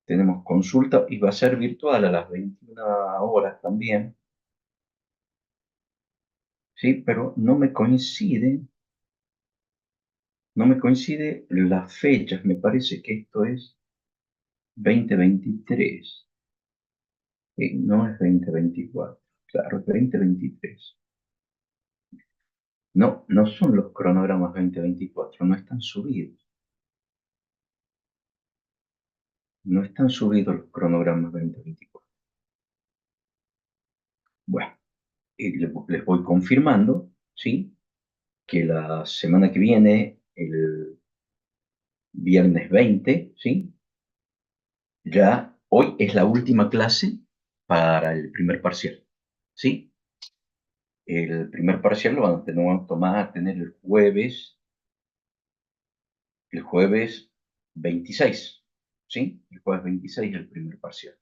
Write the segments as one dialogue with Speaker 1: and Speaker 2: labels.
Speaker 1: Tenemos consulta y va a ser virtual a las 21 horas también, ¿sí? Pero no me coincide las fechas. Me parece que esto es 2023, no es 2024. Claro, es 2023. No, no son los cronogramas 2024, no están subidos. No están subidos los cronogramas 2024. Bueno, les voy confirmando, ¿sí? Que la semana que viene, el viernes 20, ¿sí? Ya hoy es la última clase para el primer parcial, ¿sí? El primer parcial lo van a tener el jueves 26, ¿sí? El jueves 26 el primer parcial.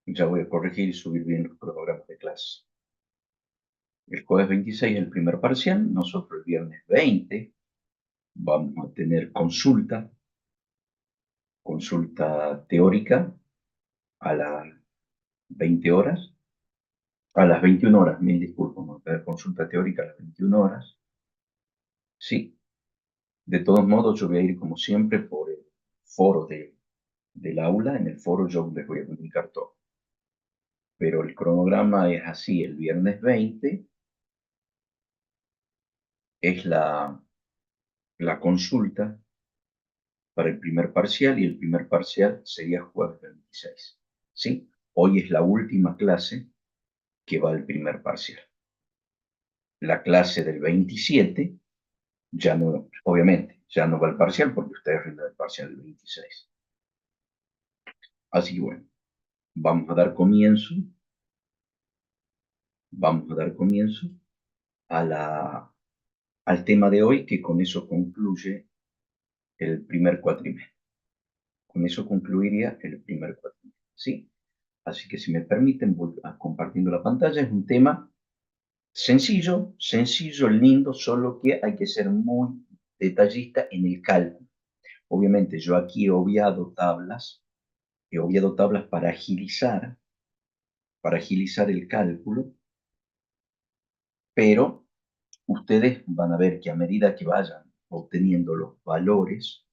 Speaker 1: Ya voy a corregir y subir bien los cronogramas de clase. El jueves 26 el primer parcial, nosotros el viernes 20 vamos a tener consulta teórica a las 20 horas, a las 21 horas, mil disculpas, vamos a tener consulta teórica a las 21 horas. Sí, de todos modos yo voy a ir como siempre por el foro del aula, en el foro yo les voy a comunicar todo. Pero el cronograma es así, el viernes 20 es la consulta para el primer parcial y el primer parcial sería jueves 26. ¿Sí? Hoy es la última clase que va al primer parcial. La clase del 27 ya no, obviamente, ya no va al parcial porque ustedes rinden el parcial del 26. Así que bueno, vamos a dar comienzo, vamos a dar comienzo a al tema de hoy, que con eso concluye el primer cuatrimestre. Con eso concluiría el primer cuatrimestre, ¿sí? Así que si me permiten, voy compartiendo la pantalla. Es un tema sencillo, sencillo, lindo, solo que hay que ser muy detallista en el cálculo. Obviamente yo aquí he obviado tablas para agilizar el cálculo, pero ustedes van a ver que a medida que vayan obteniendo los valores,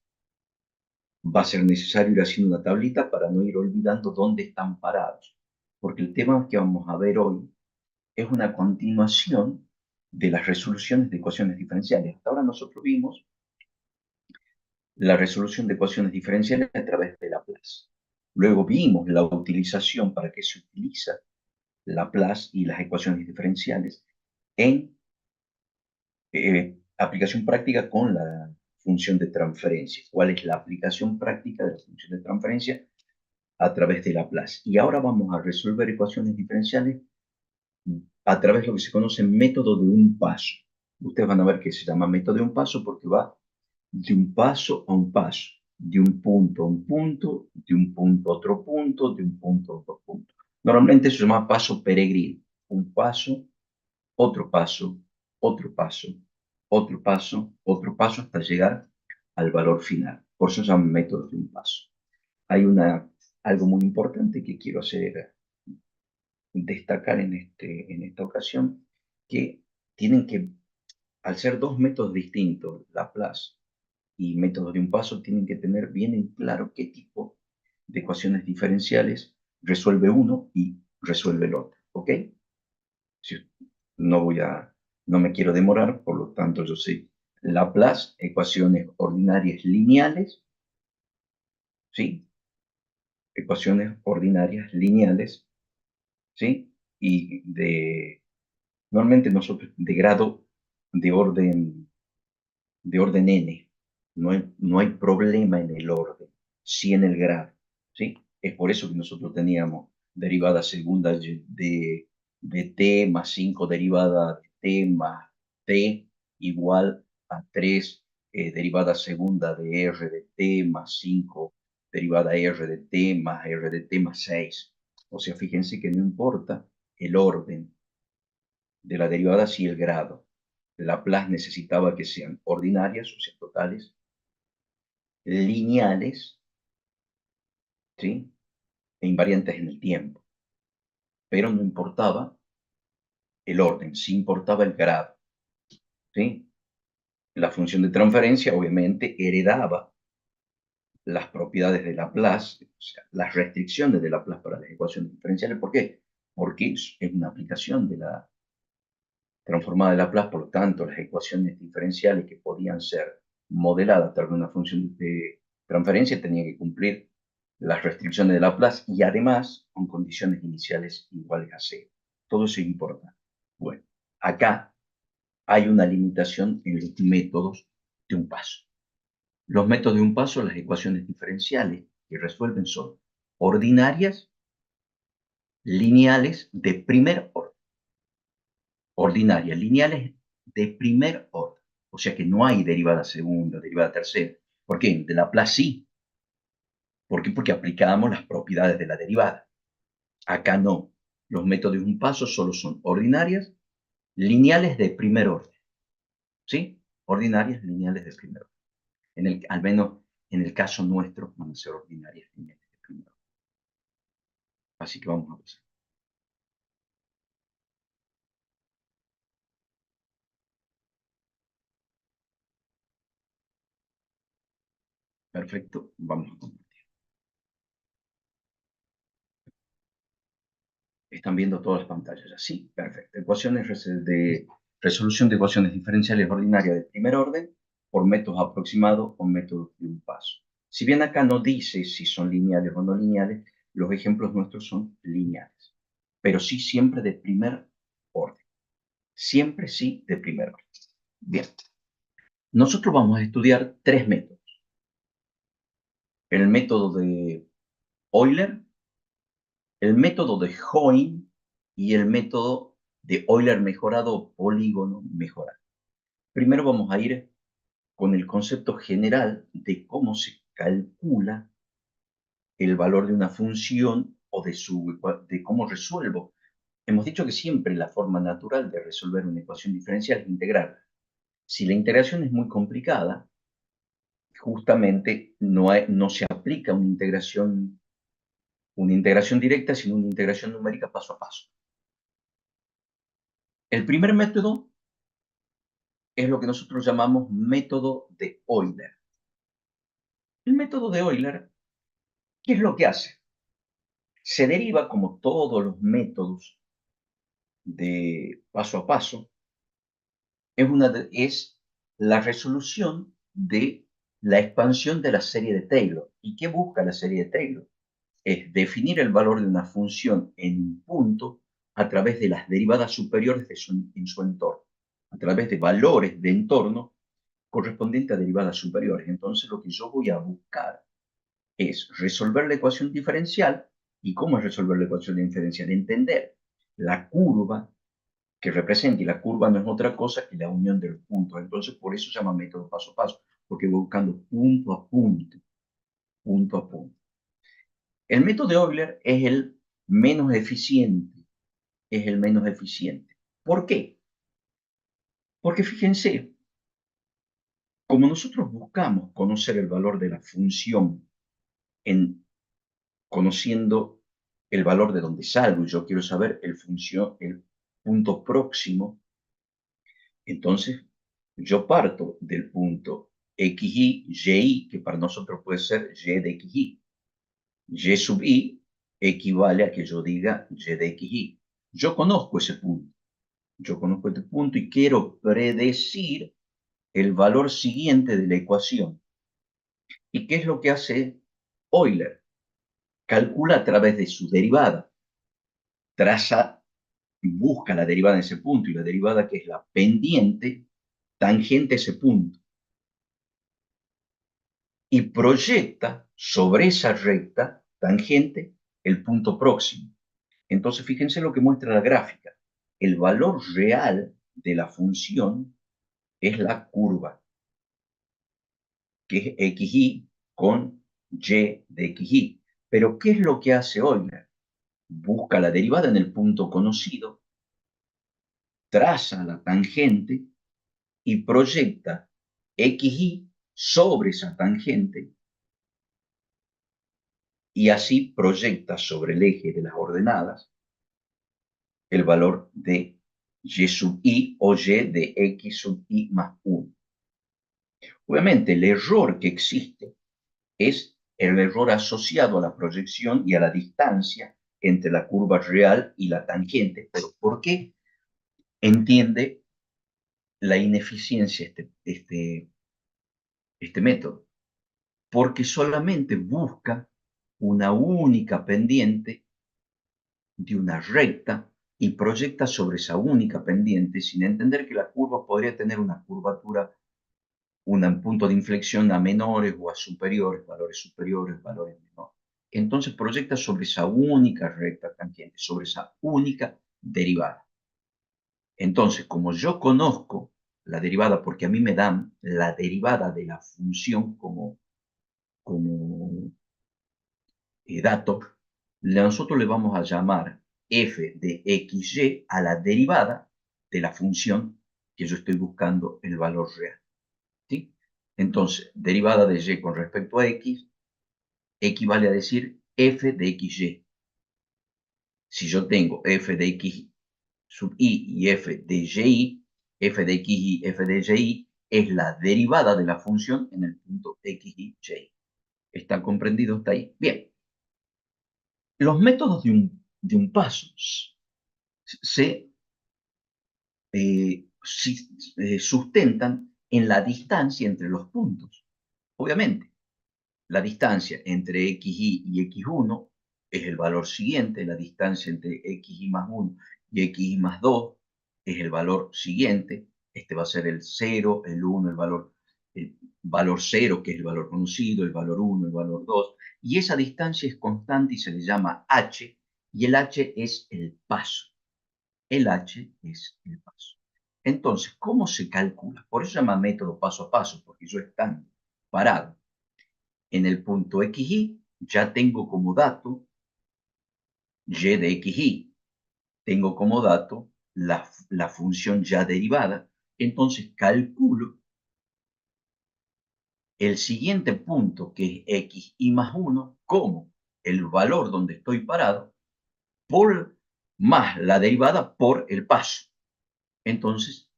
Speaker 1: va a ser necesario ir haciendo una tablita para no ir olvidando dónde están parados. Porque el tema que vamos a ver hoy es una continuación de las resoluciones de ecuaciones diferenciales. Hasta ahora nosotros vimos la resolución de ecuaciones diferenciales a través de Laplace. Luego vimos la utilización, para qué se utiliza Laplace y las ecuaciones diferenciales en aplicación práctica con la función de transferencia. ¿Cuál es la aplicación práctica de la función de transferencia a través de Laplace? Y ahora vamos a resolver ecuaciones diferenciales a través de lo que se conoce método de un paso. Ustedes van a ver que se llama método de un paso porque va de un paso a un paso, de un punto a un punto, de un punto a otro punto, de un punto a otro punto. Normalmente se llama paso peregrino. Un paso, otro paso, otro paso, otro paso, otro paso, hasta llegar al valor final. Por eso se llama método de un paso. Hay algo muy importante que quiero destacar en esta ocasión, que tienen que, al ser dos métodos distintos, Laplace y métodos de un paso, tienen que tener bien en claro qué tipo de ecuaciones diferenciales resuelve uno y resuelve el otro, ¿ok? Si, no voy a, no me quiero demorar, por lo tanto yo sé Laplace, ecuaciones ordinarias lineales, ¿sí? Ecuaciones ordinarias lineales, ¿sí? Y normalmente nosotros de grado de orden n, no hay problema en el orden, sí en el grado, ¿sí? Es por eso que nosotros teníamos derivada segunda de t más 5 derivada de t más t igual a 3 derivada segunda de r de t más 5 derivada r de t más r de t más 6. O sea, fíjense que no importa el orden de la derivada, sí el grado. Laplace necesitaba que sean ordinarias, o sea, totales, lineales, ¿sí? E invariantes en el tiempo. Pero no importaba el orden, sí importaba el grado, ¿sí? La función de transferencia obviamente heredaba las propiedades de Laplace, o sea, las restricciones de Laplace para las ecuaciones diferenciales. ¿Por qué? Porque es una aplicación de la transformada de Laplace, por lo tanto, las ecuaciones diferenciales que podían ser modeladas a través de una función de transferencia tenían que cumplir las restricciones de Laplace y además con condiciones iniciales iguales a cero. Todo eso es importante. Bueno, acá hay una limitación en los métodos de un paso. Los métodos de un paso, las ecuaciones diferenciales que resuelven son ordinarias, lineales de primer orden. Ordinarias, lineales de primer orden. O sea que no hay derivada segunda, derivada tercera. ¿Por qué? De Laplace sí. ¿Por qué? Porque aplicábamos las propiedades de la derivada. Acá no. Los métodos de un paso solo son ordinarias, lineales de primer orden. ¿Sí? Ordinarias, lineales de primer orden. Al menos en el caso nuestro van a ser ordinarias, lineales de primer orden. Así que vamos a empezar. Perfecto, vamos a compartir. ¿Están viendo todas las pantallas? Sí, perfecto. Ecuaciones de resolución de ecuaciones diferenciales ordinarias de primer orden por métodos aproximados o métodos de un paso. Si bien acá no dice si son lineales o no lineales, los ejemplos nuestros son lineales, pero sí siempre de primer orden. Siempre sí de primer orden. Bien. Nosotros vamos a estudiar tres métodos. El método de Euler, el método de Hoyne y el método de Euler mejorado o polígono mejorado. Primero vamos a ir con el concepto general de cómo se calcula el valor de una función o de cómo resuelvo. Hemos dicho que siempre la forma natural de resolver una ecuación diferencial es integrarla. Si la integración es muy complicada, justamente no se aplica una integración directa, sino una integración numérica paso a paso. El primer método es lo que nosotros llamamos método de Euler. El método de Euler, ¿qué es lo que hace? Se deriva, como todos los métodos de paso a paso, es la resolución de la expansión de la serie de Taylor. ¿Y qué busca la serie de Taylor? Es definir el valor de una función en un punto a través de las derivadas superiores en su entorno, a través de valores de entorno correspondientes a derivadas superiores. Entonces, lo que yo voy a buscar es resolver la ecuación diferencial. ¿Y cómo es resolver la ecuación diferencial? Entender la curva que representa, y la curva no es otra cosa que la unión de los puntos. Entonces, por eso se llama método paso a paso, porque voy buscando punto a punto, punto a punto. El método de Euler es el menos eficiente, es el menos eficiente. ¿Por qué? Porque fíjense, como nosotros buscamos conocer el valor de la función conociendo el valor de donde salgo, y yo quiero saber el punto próximo, entonces yo parto del punto xy, y, que para nosotros puede ser y de xy. Y sub i equivale a que yo diga y de xy. Yo conozco ese punto. Yo conozco este punto y quiero predecir el valor siguiente de la ecuación. ¿Y qué es lo que hace Euler? Calcula a través de su derivada. Traza, busca la derivada en ese punto, y la derivada, que es la pendiente tangente a ese punto, y proyecta sobre esa recta tangente el punto próximo. Entonces, fíjense lo que muestra la gráfica. El valor real de la función es la curva, que es xy con y de xy. Pero, ¿qué es lo que hace Euler? Busca la derivada en el punto conocido, traza la tangente y proyecta xy sobre esa tangente y así proyecta sobre el eje de las ordenadas el valor de y sub i o y de x sub i más 1. Obviamente, el error que existe es el error asociado a la proyección y a la distancia entre la curva real y la tangente. Pero ¿por qué entiende la ineficiencia este método? Porque solamente busca una única pendiente de una recta y proyecta sobre esa única pendiente sin entender que la curva podría tener una curvatura, un punto de inflexión a menores o a superiores, valores menores. Entonces proyecta sobre esa única recta tangente, sobre esa única derivada. Entonces, como yo conozco la derivada, porque a mí me dan la derivada de la función como dato, nosotros le vamos a llamar f de xy a la derivada de la función que yo estoy buscando el valor real. ¿Sí? Entonces, derivada de y con respecto a x equivale a decir f de xy. Si yo tengo f de x sub i y f de y, f de xy, f de y es la derivada de la función en el punto x, y. ¿Está comprendido hasta ahí? Bien. Los métodos de un paso se sustentan en la distancia entre los puntos. Obviamente, la distancia entre xy y x1 es el valor siguiente, la distancia entre xy más 1 y xy más 2 es el valor siguiente. Este va a ser el 0, el 1, el valor 0, que es el valor conocido, el valor 1, el valor 2. Y esa distancia es constante y se le llama h, y el h es el paso. El h es el paso. Entonces, ¿cómo se calcula? Por eso se llama método paso a paso, porque yo estando parado en el punto xy, ya tengo como dato y de xy. Tengo como dato la función ya derivada. Entonces, calculo el siguiente punto, que es xy más 1, como el valor donde estoy parado, por más la derivada por el paso. Entonces,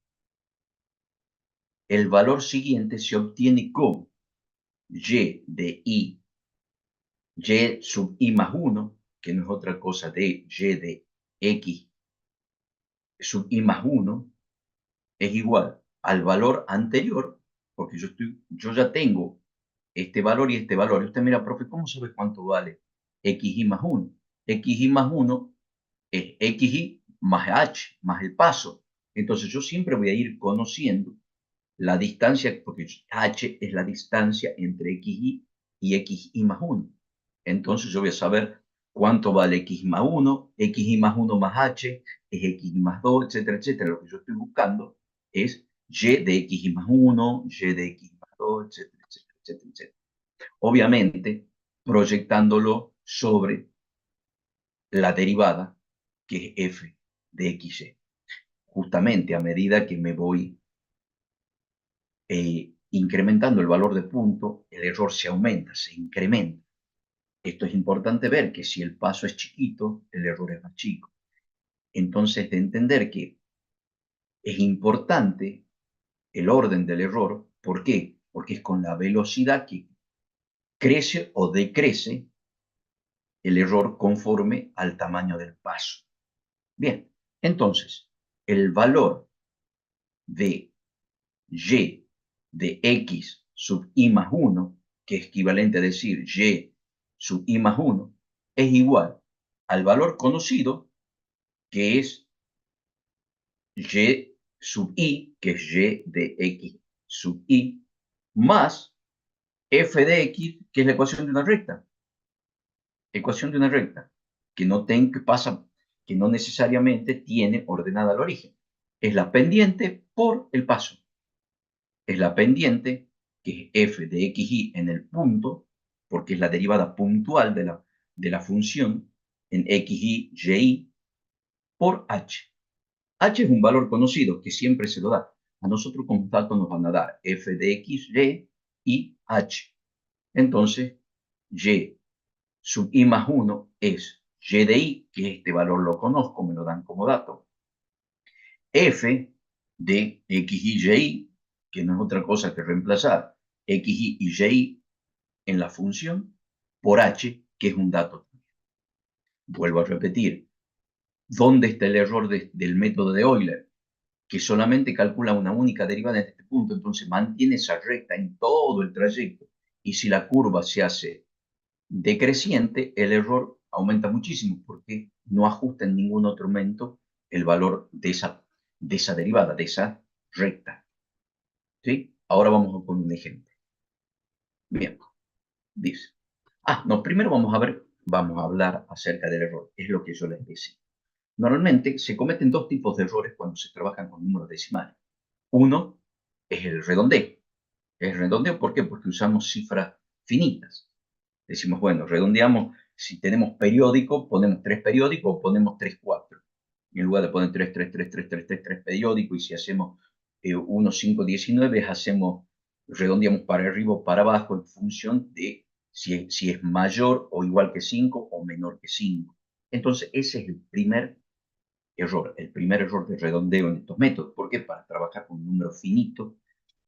Speaker 1: el valor siguiente se obtiene como y de y sub i más 1, que no es otra cosa de y de x sub i más 1, es igual al valor anterior, porque yo ya tengo este valor y este valor. Y usted mira, profe, ¿cómo sabe cuánto vale xy más 1? Xy más 1 es xy más h, más el paso. Entonces yo siempre voy a ir conociendo la distancia, porque h es la distancia entre xy y xy más 1. Entonces yo voy a saber cuánto vale x más 1, xy más 1 más h, es xy más 2, etcétera, etcétera. Lo que yo estoy buscando es y de xy más 1, y de xy más 2, etcétera, etcétera, etcétera, etcétera. Obviamente, proyectándolo sobre la derivada, que es f de xy. Justamente a medida que me voy incrementando el valor de punto, el error se aumenta, se incrementa. Esto es importante ver que si el paso es chiquito, el error es más chico. Entonces, de entender que es importante el orden del error. ¿Por qué? Porque es con la velocidad que crece o decrece el error conforme al tamaño del paso. Bien, entonces, el valor de y de x sub i más 1, que es equivalente a decir y sub i más 1, es igual al valor conocido, que es y sub i, que es y de x sub i, más f de x, que es la ecuación de una recta. Ecuación de una recta, que no necesariamente tiene ordenada al origen. Es la pendiente por el paso. Es la pendiente, que es f de xy en el punto, porque es la derivada puntual de la función en xy, y, por h. H es un valor conocido que siempre se lo da. A nosotros como dato nos van a dar f de x, y h. Entonces, y sub i más 1 es y de i, que este valor lo conozco, me lo dan como dato, f de xi y y, que no es otra cosa que reemplazar xi y y en la función por h, que es un dato. Vuelvo a repetir, ¿dónde está el error del método de Euler? Que solamente calcula una única derivada en este punto, entonces mantiene esa recta en todo el trayecto. Y si la curva se hace decreciente, el error aumenta muchísimo porque no ajusta en ningún otro momento el valor de esa derivada, de esa recta. ¿Sí? Ahora vamos con un ejemplo. Bien, dice. No, primero vamos a hablar acerca del error. Es lo que yo les decía. Normalmente se cometen dos tipos de errores cuando se trabajan con números decimales. Uno es el redondeo. ¿Es redondeo por qué? Porque usamos cifras finitas. Decimos, bueno, redondeamos, si tenemos periódico, ponemos 3 periódicos o ponemos 3 4. En lugar de poner 3 3 3 3 3 3 3 periódico, y si hacemos 1, 5, 19, redondeamos para arriba o para abajo en función de si es mayor o igual que 5 o menor que 5. Entonces, ese es el primer error de redondeo en estos métodos. ¿Por qué? Para trabajar con un número finito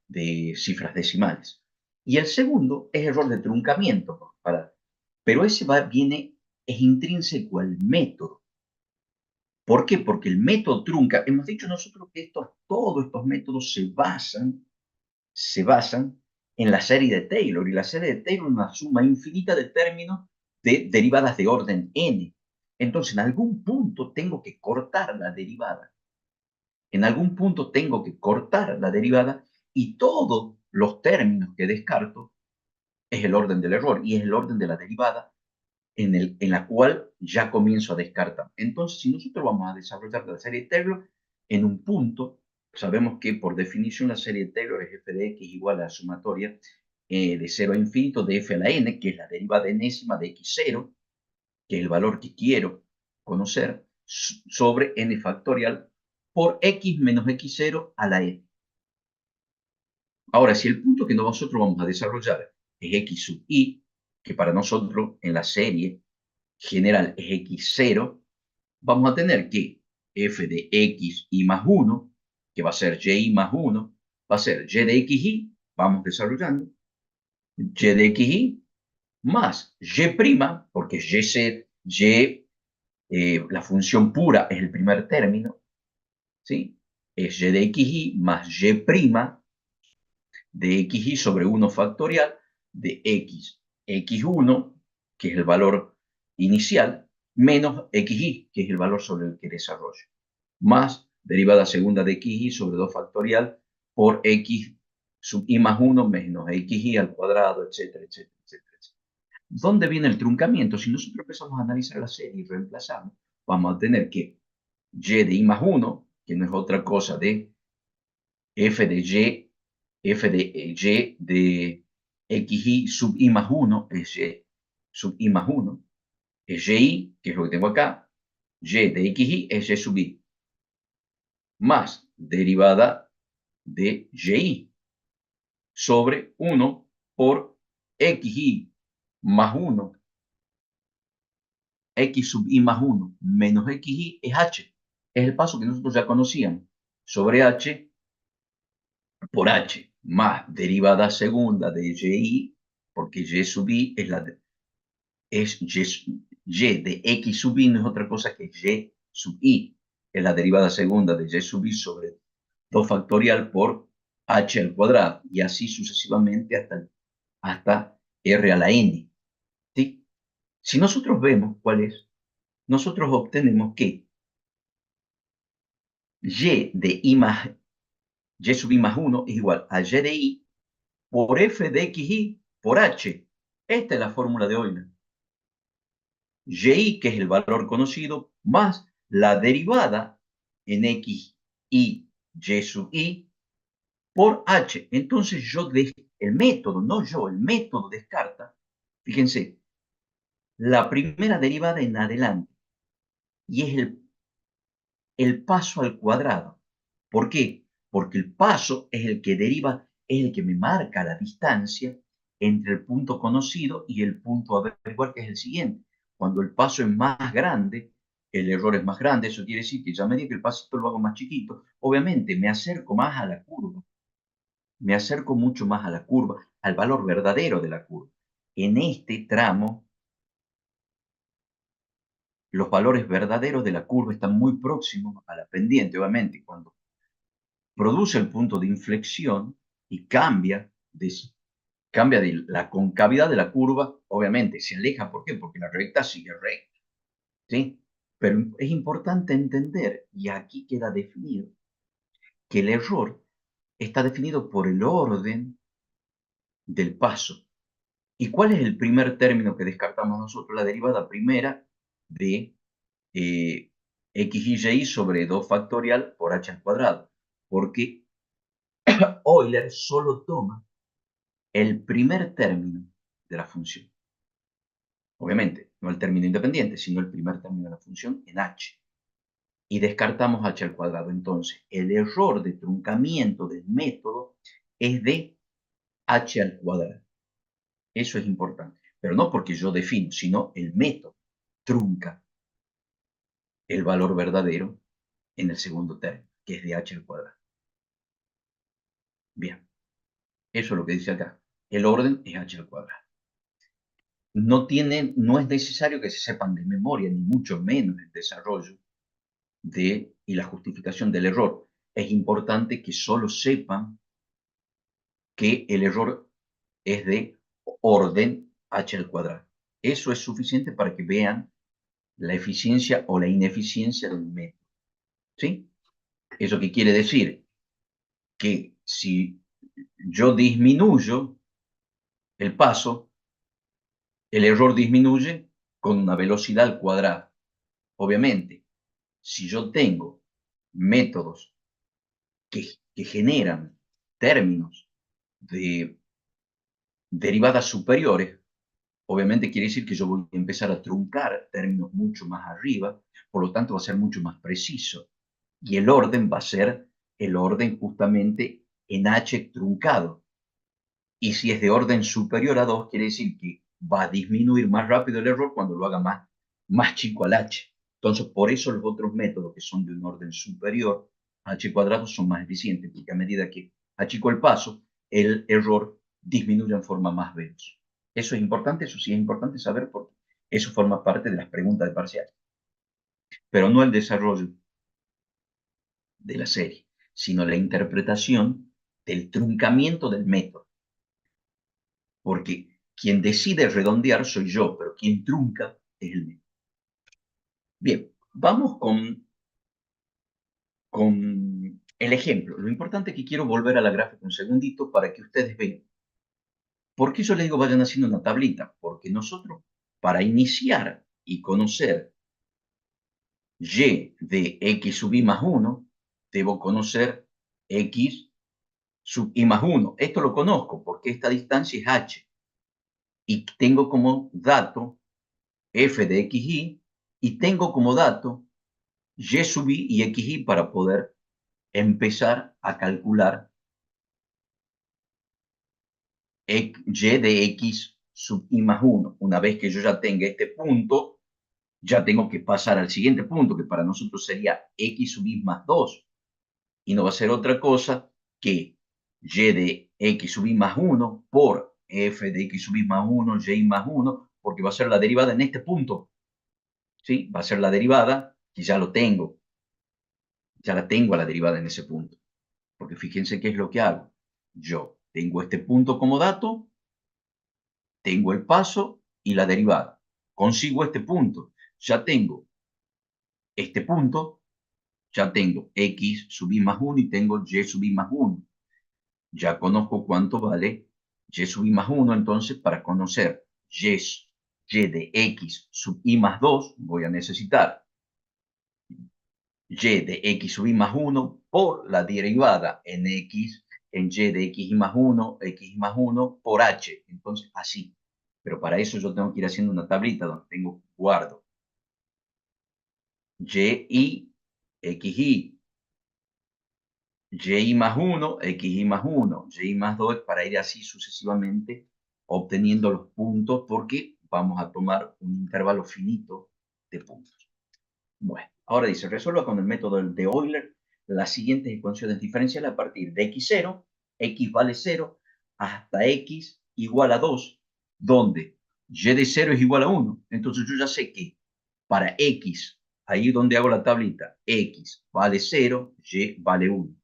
Speaker 1: de cifras decimales. Y el segundo es error de truncamiento, pero ese es intrínseco al método. ¿Por qué? Porque el método trunca. Hemos dicho nosotros que todos estos métodos se basan en la serie de Taylor, y la serie de Taylor es una suma infinita de términos de derivadas de orden n. Entonces, en algún punto tengo que cortar la derivada. En algún punto tengo que cortar la derivada, y todos los términos que descarto es el orden del error y es el orden de la derivada en la cual ya comienzo a descartar. Entonces, si nosotros vamos a desarrollar la serie Taylor, en un punto, sabemos que por definición la serie Taylor es f de x igual a la sumatoria de 0 a infinito de f a la n, que es la derivada enésima de x0, que es el valor que quiero conocer, sobre n factorial por x menos x0 a la n. Ahora, si el punto que nosotros vamos a desarrollar es x sub i, que para nosotros en la serie general es x0, vamos a tener que f de x i más 1, que va a ser y más 1, va a ser y de xi, vamos desarrollando, y de xi más y', porque la función pura es el primer término, ¿sí? Es y de xi más y' de xi sobre 1 factorial de x1, que es el valor inicial, menos xi, que es el valor sobre el que desarrollo, más derivada segunda de xi sobre 2 factorial por x sub i más 1 menos xi al cuadrado, etcétera, etcétera, etcétera, etcétera. ¿Dónde viene el truncamiento? Si nosotros empezamos a analizar la serie y reemplazamos, vamos a tener que y de i más 1, que no es otra cosa de f de y de xi sub i más 1 es y sub i más 1, es y, que es lo que tengo acá, y de xi es y sub i, más derivada de y sobre 1 por xi más 1, x sub i más 1 menos xi es h. Es el paso que nosotros ya conocíamos, sobre h por h, más derivada segunda de y, porque y sub i es y de x sub i, no es otra cosa que y sub i, es la derivada segunda de y sub i sobre 2 factorial por h al cuadrado, y así sucesivamente hasta r a la n. ¿Sí? Si nosotros vemos cuál es, nosotros obtenemos que y de i más y sub i más 1 es igual a y de i por f de xi por h. Esta es la fórmula de Euler. Y, que es el valor conocido, más la derivada en x y sub i por h. Entonces el método, no yo, el método descarta, fíjense, la primera derivada en adelante, y es el paso al cuadrado. ¿Por qué? Porque el paso es el que deriva, es el que me marca la distancia entre el punto conocido y el punto a averiguar, que es el siguiente. Cuando el paso es más grande, el error es más grande. Eso quiere decir que ya a medida que el pasito lo hago más chiquito, obviamente me acerco más a la curva. Me acerco mucho más a la curva, al valor verdadero de la curva. En este tramo, los valores verdaderos de la curva están muy próximos a la pendiente. Obviamente, cuando produce el punto de inflexión y cambia de la concavidad de la curva, obviamente se aleja. ¿Por qué? Porque la recta sigue recta, ¿sí? Pero es importante entender, y aquí queda definido, que el error está definido por el orden del paso. ¿Y cuál es el primer término que descartamos nosotros? La derivada primera de x y y sobre 2 factorial por h al cuadrado. Porque Euler solo toma el primer término de la función. Obviamente, no el término independiente, sino el primer término de la función en h. Y descartamos h al cuadrado. Entonces, el error de truncamiento del método es de h al cuadrado. Eso es importante. Pero no porque yo defino, sino el método trunca el valor verdadero en el segundo término, que es de h al cuadrado. Bien, eso es lo que dice acá. El orden es h al cuadrado. No es necesario que se sepan de memoria, ni mucho menos el desarrollo y la justificación del error. Es importante que solo sepan que el error es de orden h al cuadrado. Eso es suficiente para que vean la eficiencia o la ineficiencia del método. ¿Sí? ¿Eso qué quiere decir? Que si yo disminuyo el paso, el error disminuye con una velocidad al cuadrado. Obviamente, si yo tengo métodos que generan términos de derivadas superiores, obviamente quiere decir que yo voy a empezar a truncar términos mucho más arriba, por lo tanto va a ser mucho más preciso. Y el orden va a ser el orden justamente en h truncado. Y si es de orden superior a 2, quiere decir que va a disminuir más rápido el error cuando lo haga más chico al h. Entonces, por eso los otros métodos que son de un orden superior a h cuadrado son más eficientes, porque a medida que achico el paso, el error disminuye en forma más veloz. Eso es importante, eso sí es importante saber, porque eso forma parte de las preguntas de parcial. Pero no el desarrollo de la serie, sino la interpretación del truncamiento del método. Porque quien decide redondear soy yo, pero quien trunca es el método. Bien, vamos con el ejemplo. Lo importante es que quiero volver a la gráfica un segundito para que ustedes vean. ¿Por qué yo les digo vayan haciendo una tablita? Porque nosotros, para iniciar y conocer y de x sub i más 1, debo conocer x sub i más 1. Esto lo conozco porque esta distancia es h. Y tengo como dato f de xy y tengo como dato y sub i y xy para poder empezar a calcular y de x sub i más 1. Una vez que yo ya tenga este punto, ya tengo que pasar al siguiente punto, que para nosotros sería x sub i más 2. Y no va a ser otra cosa que y de x sub i más 1 por f de x sub i más 1, y más 1, porque va a ser la derivada en este punto. ¿Sí? Va a ser la derivada, y ya lo tengo. Ya la tengo a la derivada en ese punto. Porque fíjense qué es lo que hago. Yo tengo este punto como dato, tengo el paso y la derivada. Consigo este punto. Ya tengo este punto, ya tengo x sub i más 1 y tengo y sub i más 1. Ya conozco cuánto vale y sub i más 1, entonces para conocer y de x sub i más 2 voy a necesitar y de x sub i más 1 por la derivada en x, en y de x más 1, x más 1 por h. Entonces, así. Pero para eso yo tengo que ir haciendo una tablita donde guardo y, xy, y más 1, xy más 1, y más 2, para ir así sucesivamente obteniendo los puntos porque vamos a tomar un intervalo finito de puntos. Bueno, ahora dice, resuelva con el método de Euler las siguientes ecuaciones diferenciales a partir de x0, x vale 0, hasta x igual a 2, donde y de 0 es igual a 1. Entonces yo ya sé que para x, ahí donde hago la tablita, x vale 0, y vale 1.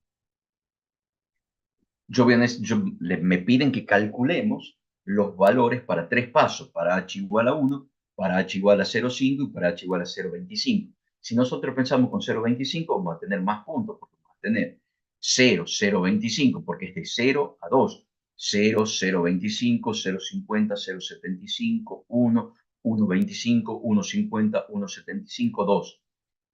Speaker 1: Me piden que calculemos los valores para tres pasos, para h igual a 1, para h igual a 0,5 y para h igual a 0,25. Si nosotros pensamos con 0,25, vamos a tener más puntos, porque vamos a tener 0, 0,25, porque es de 0 a 2. 0, 0,25, 0,50, 0,75, 1, 1,25, 1,50, 1,75, 2.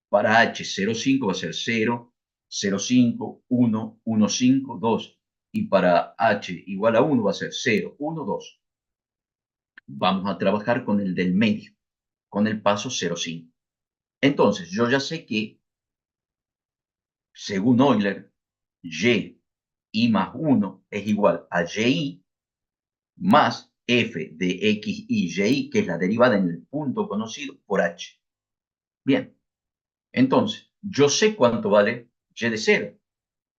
Speaker 1: Para h, 0,5 va a ser 0, 0,5, 1, 1,5, 2. Y para h igual a 1 va a ser 0, 1, 2. Vamos a trabajar con el del medio, con el paso 0,5. Entonces, yo ya sé que, según Euler, y más 1 es igual a y más f de x y y, que es la derivada en el punto conocido por h. Bien, entonces, yo sé cuánto vale y de 0.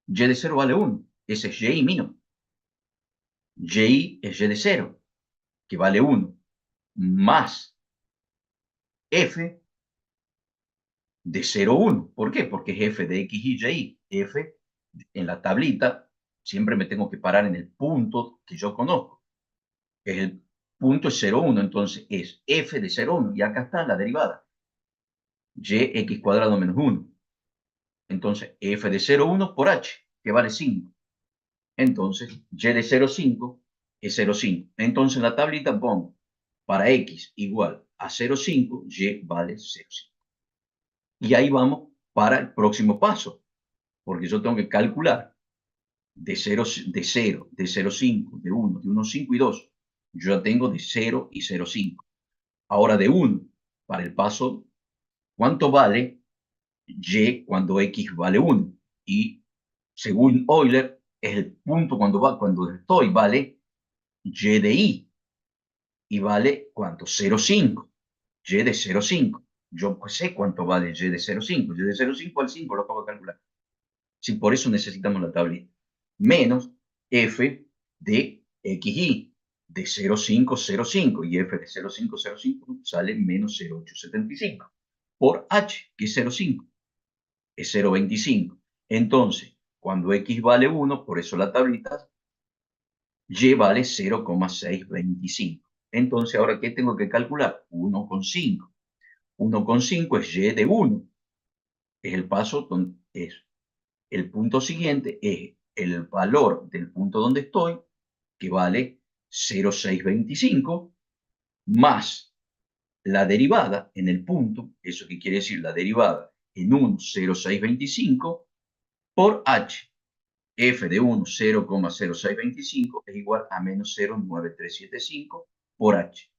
Speaker 1: Y de 0 vale 1. Ese es y mínimo. Y es y de 0, que vale 1, más f de 0, 1. ¿Por qué? Porque es f de x y y. F en la tablita siempre me tengo que parar en el punto que yo conozco. El punto es 0, 1, entonces es f de 0, 1. Y acá está la derivada. Yx cuadrado menos 1. Entonces f de 0, 1 por h, que vale 5. Entonces, y de 0,5 es 0,5. Entonces, en la tablita pongo para x igual a 0,5, y vale 0,5. Y ahí vamos para el próximo paso, porque yo tengo que calcular de 0, de 0, de 0,5, de 1, de 1,5 y 2. Yo ya tengo de 0 y 0,5. Ahora de 1, para el paso, ¿cuánto vale y cuando x vale 1? Y según Euler, es el punto cuando estoy, vale y de y vale ¿cuánto? 0,5. Y de 0,5. Yo sé cuánto vale y de 0,5. Y de 0,5 al 5 lo acabo de calcular. Sí, por eso necesitamos la tablita. Menos f de xy de 0,5, 0,5. Y f de 0,5, 0,5 sale menos 0,875. Por h, que es 0,5. Es 0,25. Entonces, cuando x vale 1, por eso la tablita, y vale 0,625. Entonces, ¿ahora qué tengo que calcular? 1,5. 1,5 es y de 1. Es el paso donde es. El punto siguiente es el valor del punto donde estoy, que vale 0,625, más la derivada en el punto, eso que quiere decir la derivada en un 0,625 por h. F de 1, 0,0625 es igual a menos 0,9375 por h.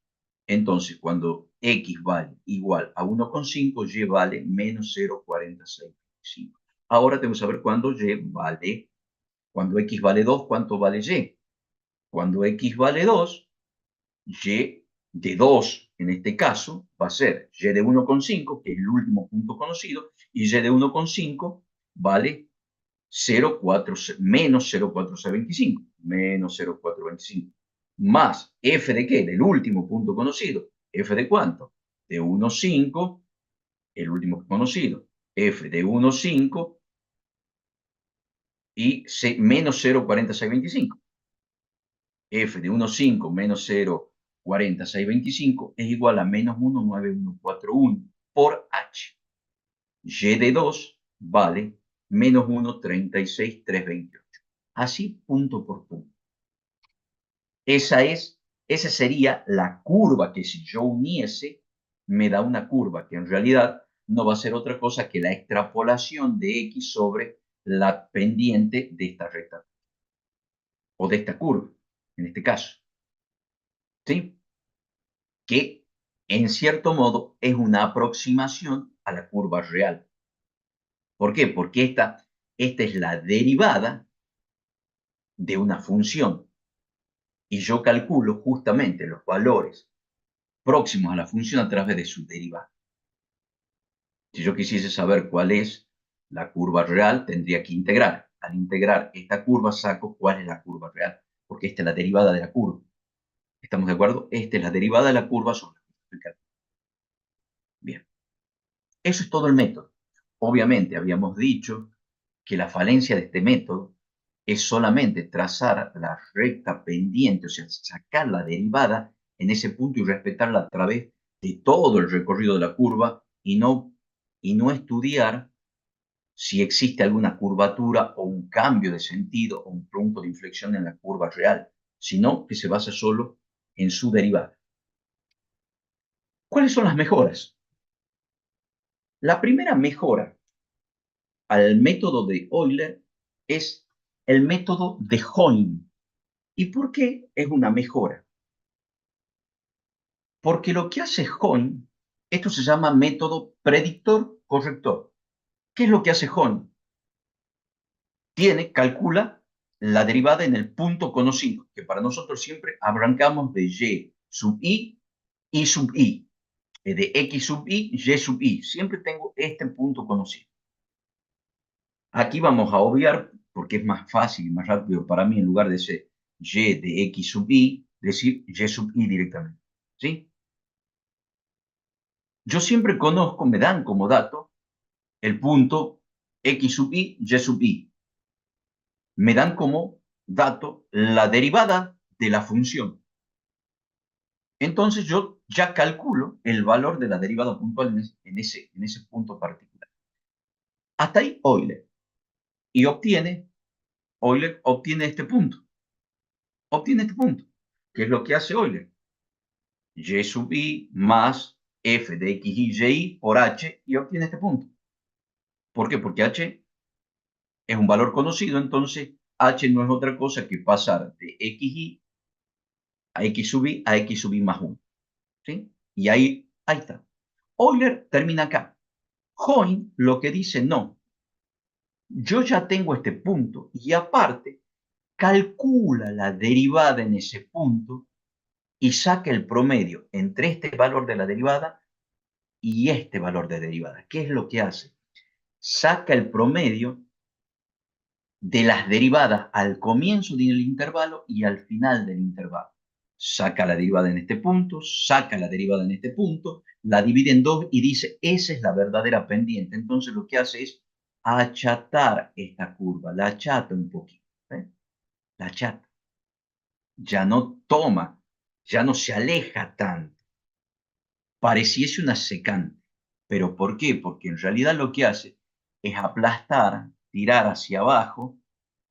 Speaker 1: Entonces, cuando x vale igual a 1,5, y vale menos 0,4625. Ahora tengo que saber cuándo cuando x vale 2, ¿cuánto vale y? Cuando x vale 2, y de 2, en este caso, va a ser y de 1,5, que es el último punto conocido, y y de 1,5 vale 0,4, menos 0,4625, menos 0,425, más f de qué, del último punto conocido, f de cuánto, de 1,5, el último conocido, f de 1,5 y menos 0,4625. F de 1,5 menos 0,4625 es igual a menos 1,9141 por h. Y de 2 vale menos 1,36328. Así punto por punto. Esa sería la curva que si yo uniese me da una curva que en realidad no va a ser otra cosa que la extrapolación de x sobre la pendiente de esta recta o de esta curva, en este caso. ¿Sí? Que en cierto modo es una aproximación a la curva real. ¿Por qué? Porque esta es la derivada de una función. Y yo calculo justamente los valores próximos a la función a través de su derivada. Si yo quisiese saber cuál es la curva real, tendría que integrar. Al integrar esta curva, saco cuál es la curva real, porque esta es la derivada de la curva. ¿Estamos de acuerdo? Esta es la derivada de la curva sobre el cálculo. Bien. Eso es todo el método. Obviamente, habíamos dicho que la falencia de este método es solamente trazar la recta pendiente, o sea, sacar la derivada en ese punto y respetarla a través de todo el recorrido de la curva y no estudiar si existe alguna curvatura o un cambio de sentido o un punto de inflexión en la curva real, sino que se basa solo en su derivada. ¿Cuáles son las mejoras? La primera mejora al método de Euler es el método de Hoyne. ¿Y por qué es una mejora? Porque lo que hace Hoyne, esto se llama método predictor-corrector. ¿Qué es lo que hace Hoyne? Calcula la derivada en el punto conocido, que para nosotros siempre arrancamos de y sub i sub i, de x sub y sub i. Siempre tengo este punto conocido. Aquí vamos a obviar, porque es más fácil y más rápido para mí, en lugar de ese y de x sub i, decir y sub i directamente. ¿Sí? Yo siempre conozco, me dan como dato, el punto x sub y sub i. Me dan como dato la derivada de la función. Entonces yo ya calculo el valor de la derivada puntual en ese punto particular. Hasta ahí Euler. Y Euler obtiene este punto. Obtiene este punto. ¿Qué es lo que hace Euler? Y sub i más f de x y y por h y obtiene este punto. ¿Por qué? Porque h es un valor conocido, entonces h no es otra cosa que pasar de xy a x sub i a x sub i más 1. ¿Sí? Y ahí está. Euler termina acá. Hoyne lo que dice, no, yo ya tengo este punto y aparte calcula la derivada en ese punto y saca el promedio entre este valor de la derivada y este valor de derivada. ¿Qué es lo que hace? Saca el promedio de las derivadas al comienzo del intervalo y al final del intervalo. Saca la derivada en este punto, saca la derivada en este punto, la divide en dos y dice, esa es la verdadera pendiente. Entonces lo que hace es achatar esta curva, la achata un poquito, ¿eh? La achata. Ya no toma, ya no se aleja tanto. Pareciese una secante. ¿Pero por qué? Porque en realidad lo que hace es aplastar, tirar hacia abajo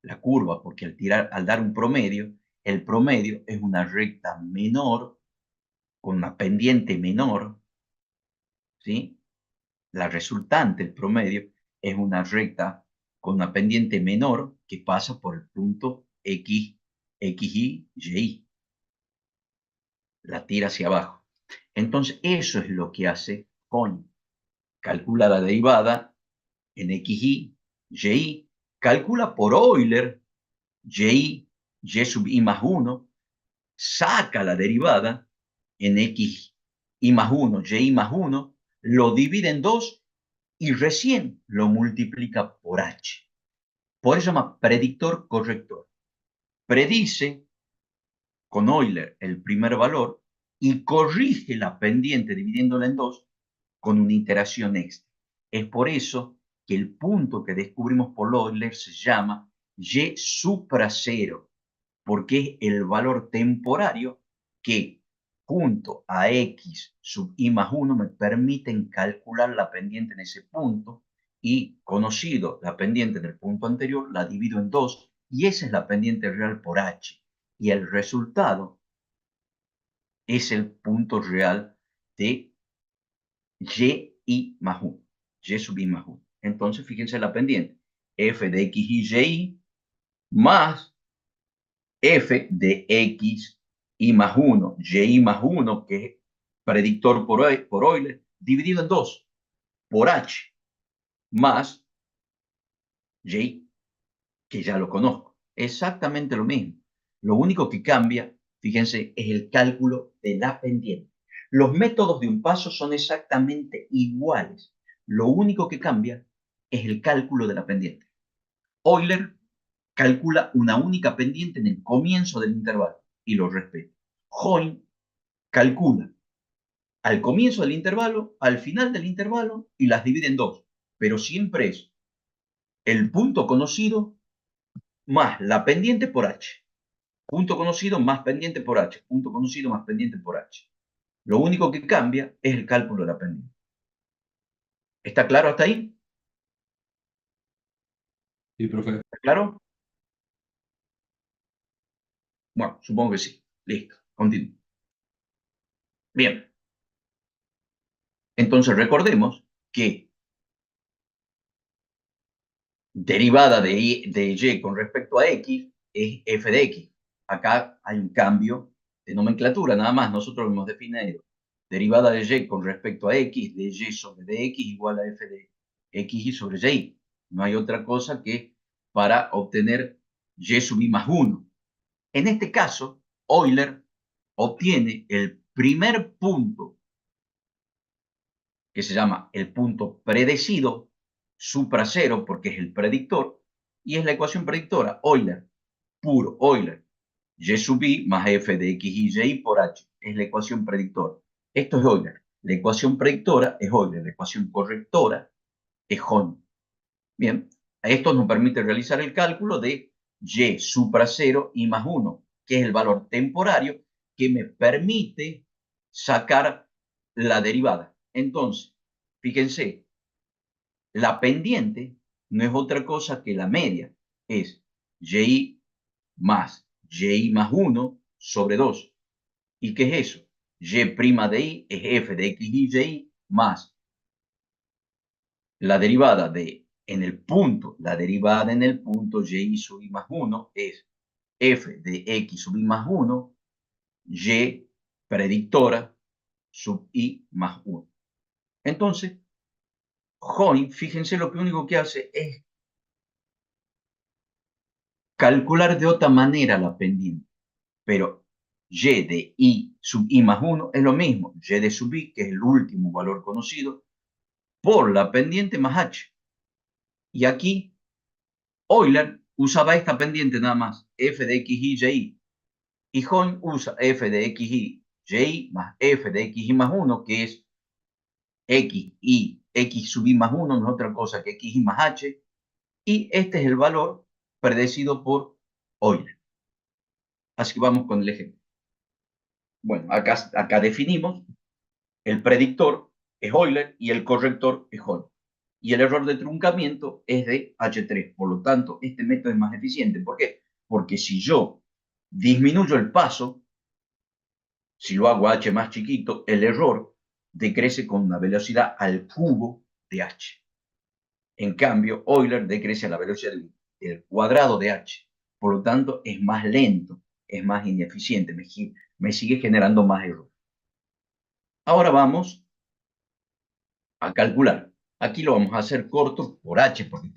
Speaker 1: la curva, porque al dar un promedio, el promedio es una recta menor, con una pendiente menor, ¿sí? La resultante, el promedio, es una recta con una pendiente menor que pasa por el punto X, XY, Y. La tira hacia abajo. Entonces, eso es lo que hace Hoyne. Calcula la derivada en xy, y, calcula por Euler y sub i más 1, saca la derivada en x i más 1, y más 1, lo divide en 2 y recién lo multiplica por h. Por eso se llama predictor corrector. Predice con Euler el primer valor y corrige la pendiente dividiéndola en 2 con una iteración extra. Es por eso que el punto que descubrimos por Euler se llama y supra cero, porque es el valor temporario que junto a x sub i más 1 me permiten calcular la pendiente en ese punto y conocido la pendiente del punto anterior, la divido en 2 y esa es la pendiente real por h. Y el resultado es el punto real de y más 1, y sub i más 1. Entonces, fíjense la pendiente, f de x y más f de x y más 1, y más 1, que es predictor por Euler, dividido en 2 por h, más y, que ya lo conozco. Exactamente lo mismo. Lo único que cambia fíjense, es el cálculo de la pendiente. Los métodos de un paso son exactamente iguales. Lo único que cambia es el cálculo de la pendiente. Euler calcula una única pendiente en el comienzo del intervalo y lo respeta. Hoyne calcula al comienzo del intervalo, al final del intervalo y las divide en dos, pero siempre es el punto conocido más la pendiente por h. Punto conocido más pendiente por h. Punto conocido más pendiente por h. Lo único que cambia es el cálculo de la pendiente. ¿Está claro hasta ahí?
Speaker 2: Sí, profe.
Speaker 1: ¿Está claro? Bueno, supongo que sí. Listo. Continúo. Bien. Entonces recordemos que derivada de y con respecto a x es f de x. Acá hay un cambio de nomenclatura, nada más. Nosotros hemos definido derivada de y con respecto a x, de y sobre dx igual a f de x y sobre y. No hay otra cosa que para obtener y sub i más 1. En este caso, Euler obtiene el primer punto, que se llama el punto predecido, supra cero, porque es el predictor, y es la ecuación predictora, Euler, puro Euler, y sub i más f de x y y por h, es la ecuación predictora. Esto es Euler. La ecuación predictora es Euler, la ecuación correctora es Hoyne. Bien, esto nos permite realizar el cálculo de y supra cero i más 1, que es el valor temporario que me permite sacar la derivada. Entonces, fíjense, la pendiente no es otra cosa que la media, es y más y más 1 sobre 2. ¿Y qué es eso? Y' de i es f de x y y más la derivada de en el punto, la derivada en el punto y sub i más 1 es f de x sub i más 1, y predictora sub i más 1. Entonces, Hoyne, fíjense, lo que único que hace es calcular de otra manera la pendiente, pero y de i sub i más 1 es lo mismo, y de sub i, que es el último valor conocido, por la pendiente más h. Y aquí Euler usaba esta pendiente nada más, f de x y y. Y Hoyne usa f de x y y más f de x y más 1, que es x y x sub i más 1, no es otra cosa que x y más h. Y este es el valor predecido por Euler. Así que vamos con el ejemplo. Bueno, acá definimos el predictor es Euler y el corrector es Hoyne. Y el error de truncamiento es de H3. Por lo tanto, este método es más eficiente. ¿Por qué? Porque si yo disminuyo el paso, si lo hago a h más chiquito, el error decrece con una velocidad al cubo de h. En cambio, Euler decrece a la velocidad del cuadrado de h. Por lo tanto, es más lento, es más ineficiente, me sigue generando más error. Ahora vamos a calcular. Aquí lo vamos a hacer corto por h, porque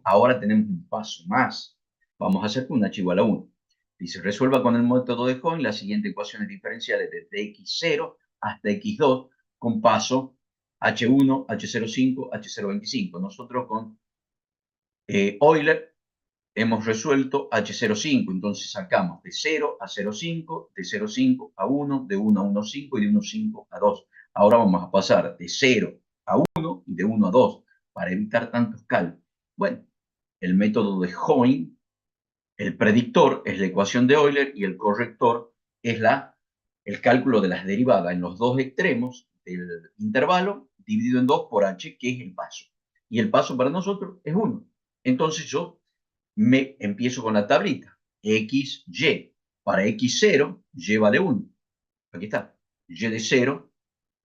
Speaker 1: ahora tenemos un paso más. Vamos a hacer con h igual a 1. Dice, resuelva con el método de Hoyne las siguientes ecuaciones diferenciales desde x0 hasta x2 con paso h1, h05, h025. Nosotros con Euler hemos resuelto h05, entonces sacamos de 0 a 0,5, de 0,5 a 1, de 1 a 1,5 y de 1,5 a 2. Ahora vamos a pasar de 0 a 1 y de 1 a 2 para evitar tantos cálculos. Bueno, el método de Hoyne, el predictor es la ecuación de Euler y el corrector es el cálculo de las derivadas en los dos extremos del intervalo dividido en 2 por h, que es el paso. Y el paso para nosotros es 1. Entonces yo me empiezo con la tablita. X, Y. Para X0, Y vale 1. Aquí está. Y de 0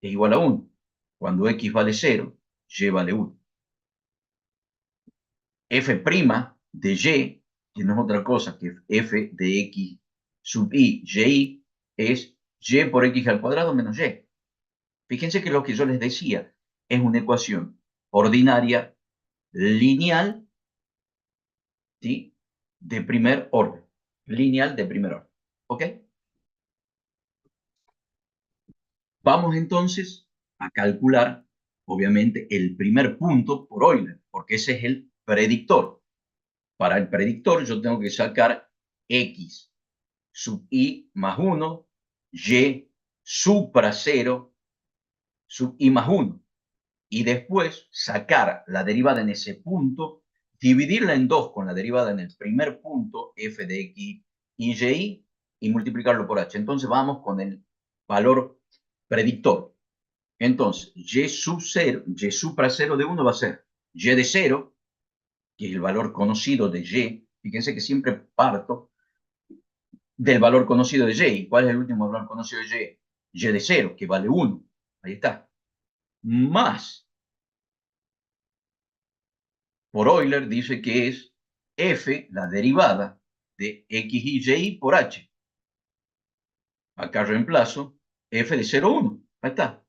Speaker 1: es igual a 1. Cuando X vale 0, Y vale 1. F' de Y, que no es otra cosa que F de X sub I, Y, es Y por X al cuadrado menos Y. Fíjense que lo que yo les decía es una ecuación ordinaria lineal, ¿sí? De primer orden. Lineal de primer orden. ¿Ok? Vamos entonces a calcular, obviamente, el primer punto por Euler, porque ese es el predictor. Para el predictor yo tengo que sacar x sub i más 1, y supra 0 sub i más 1. Y después sacar la derivada en ese punto, dividirla en 2 con la derivada en el primer punto, f de x y y, y multiplicarlo por h. Entonces vamos con el valor predictor. Entonces, y sub 0, y supra 0 de 1 va a ser y de 0, que es el valor conocido de y. Fíjense que siempre parto del valor conocido de y. ¿Cuál es el último valor conocido de y? Y de 0, que vale 1. Ahí está. Más, por Euler dice que es f, la derivada de x y y por h. Acá reemplazo f de 0,1. Ahí está.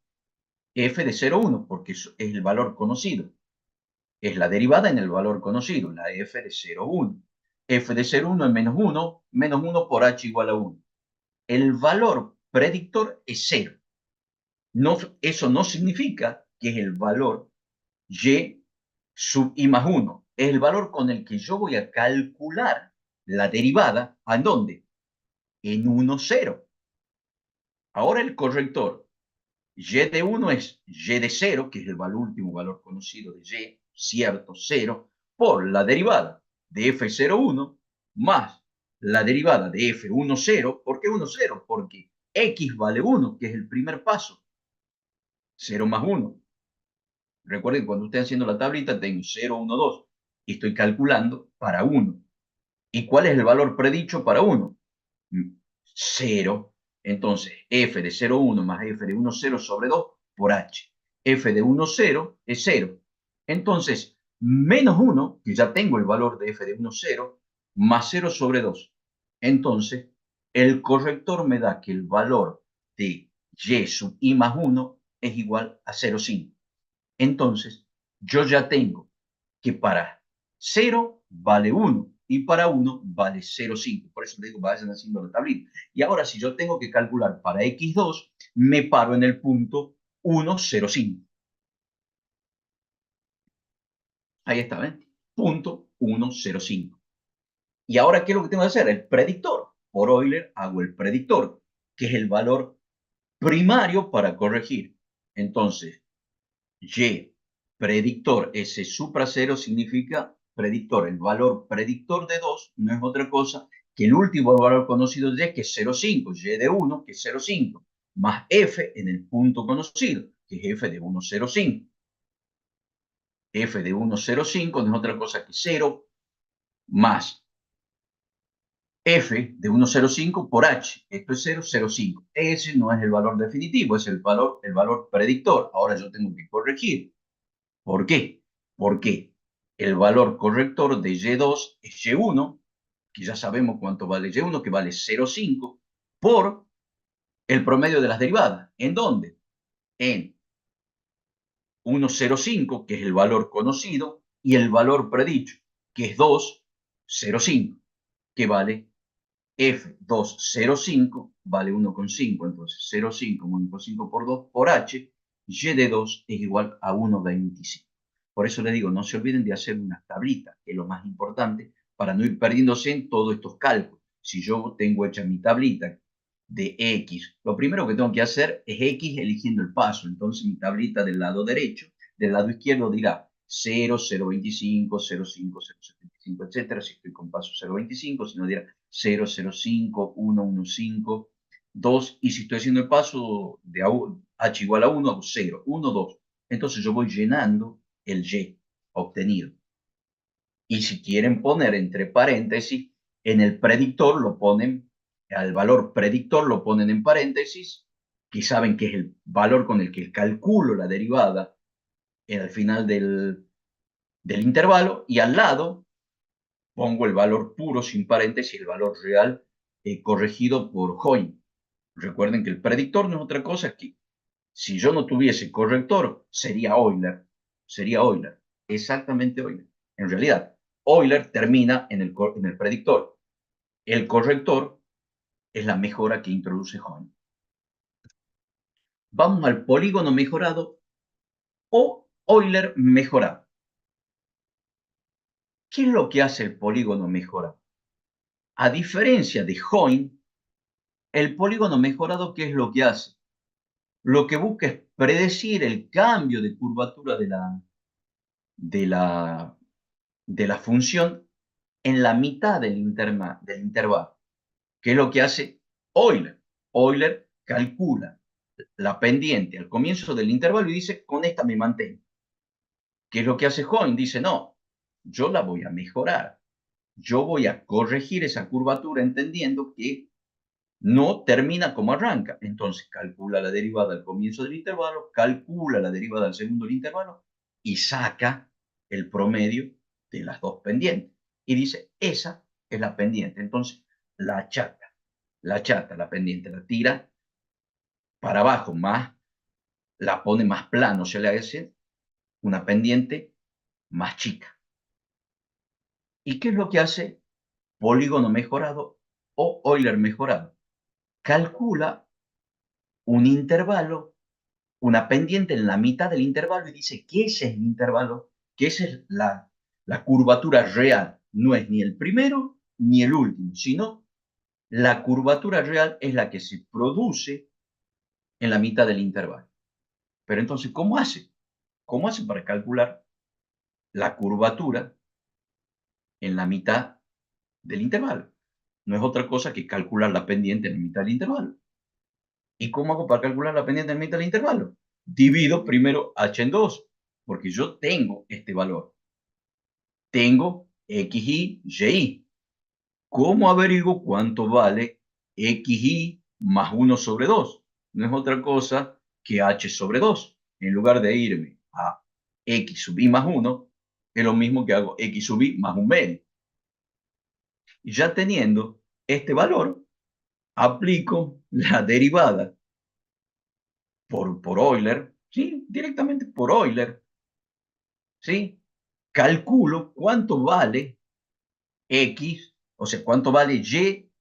Speaker 1: F de 0,1, porque es el valor conocido. Es la derivada en el valor conocido, la f de 0,1. F de 0,1 es menos 1 por h igual a 1. El valor predictor es 0. No, eso no significa que es el valor y sub i más 1. Es el valor con el que yo voy a calcular la derivada. ¿A dónde? En 1, 0. Ahora el corrector y de 1 es y de 0, que es el último valor conocido de y, cierto, 0, por la derivada de f0,1 más la derivada de f1, 0. ¿Por qué 1, 0? Porque x vale 1, que es el primer paso. 0 más 1. Recuerden, cuando estoy haciendo la tablita, tengo 0, 1, 2. Y estoy calculando para 1. ¿Y cuál es el valor predicho para 1? 0. Entonces, f de 0, 1 más f de 1, 0 sobre 2 por h. F de 1, 0 es 0. Entonces, menos 1, que ya tengo el valor de f de 1, 0, más 0 sobre 2. Entonces, el corrector me da que el valor de y sub i más 1 es igual a 0,5. Entonces, yo ya tengo que para 0 vale 1 y para 1 vale 0,5. Por eso le digo, vayan haciendo la tablita. Y ahora, si yo tengo que calcular para x2, me paro en el punto 1,05. Ahí está, ¿ven? Punto 1,05. Y ahora, ¿qué es lo que tengo que hacer? El predictor. Por Euler hago el predictor, que es el valor primario para corregir. Entonces, y predictor S supra 0 significa predictor. El valor predictor de 2 no es otra cosa que el último valor conocido de y, que es 0,5, y de 1, que es 0,5, más f en el punto conocido, que es f de 1,05. F de 1,05 no es otra cosa que 0 más f de 1,05 por h. Esto es 0,05. Ese no es el valor definitivo, es el valor predictor. Ahora yo tengo que corregir. ¿Por qué? Porque el valor corrector de y2 es y1, que ya sabemos cuánto vale y1, que vale 0,5, por el promedio de las derivadas. ¿En dónde? En 1,05, que es el valor conocido, y el valor predicho, que es 2,05, que vale F2,05, vale 1,5, entonces 0,5 más 1,5 por 2 por h, y de 2 es igual a 1,25. Por eso les digo, no se olviden de hacer una tablita, que es lo más importante, para no ir perdiéndose en todos estos cálculos. Si yo tengo hecha mi tablita de x, lo primero que tengo que hacer es x eligiendo el paso. Entonces mi tablita del lado derecho, del lado izquierdo dirá 0, 0,25, 0,5, 0,75, etcétera. Si estoy con paso 0,25, si no dirá 0, 0,5, 1, 1,5, 2. Y si estoy haciendo el paso de h igual a 1, hago 0, 1, 2. Entonces yo voy llenando el y obtenido. Y si quieren poner entre paréntesis, en el predictor lo ponen, al valor predictor lo ponen en paréntesis, que saben que es el valor con el que calculo la derivada al final del intervalo, y al lado pongo el valor puro sin paréntesis, el valor real corregido por Hoyle. Recuerden que el predictor no es otra cosa que, si yo no tuviese corrector, sería Euler, exactamente Euler. En realidad, Euler termina en el predictor. El corrector es la mejora que introduce Hoyle. Vamos al polígono mejorado o Euler mejorado. ¿Qué es lo que hace el polígono mejorado? A diferencia de Hoyne, el polígono mejorado, ¿qué es lo que hace? Lo que busca es predecir el cambio de curvatura de la, de la función en la mitad del intervalo. ¿Qué es lo que hace Euler? Euler calcula la pendiente al comienzo del intervalo y dice, con esta me mantengo. ¿Qué es lo que hace Hoyne? Dice, no, yo la voy a mejorar. Yo voy a corregir esa curvatura entendiendo que no termina como arranca. Entonces calcula la derivada al comienzo del intervalo, calcula la derivada al segundo del intervalo y saca el promedio de las dos pendientes. Y dice, esa es la pendiente. Entonces la chata, la pendiente, la tira para abajo, más la pone más plano, se le hace una pendiente más chica. ¿Y qué es lo que hace polígono mejorado o Euler mejorado? Calcula un intervalo, una pendiente en la mitad del intervalo y dice que ese es el intervalo, que esa es la curvatura real. No es ni el primero ni el último, sino la curvatura real es la que se produce en la mitad del intervalo. Pero entonces, ¿cómo hace? ¿Cómo hace para calcular la curvatura en la mitad del intervalo? No es otra cosa que calcular la pendiente en la mitad del intervalo. ¿Y cómo hago para calcular la pendiente en la mitad del intervalo? Divido primero h en 2, porque yo tengo este valor. Tengo xy, y. ¿Cómo averiguo cuánto vale xy más 1 sobre 2? No es otra cosa que h sobre 2. En lugar de irme a x sub y más 1, es lo mismo que hago x sub y más un medio. Y ya teniendo este valor, aplico la derivada por Euler, ¿sí? Directamente por Euler, ¿sí? Calculo cuánto vale x, o sea, cuánto vale y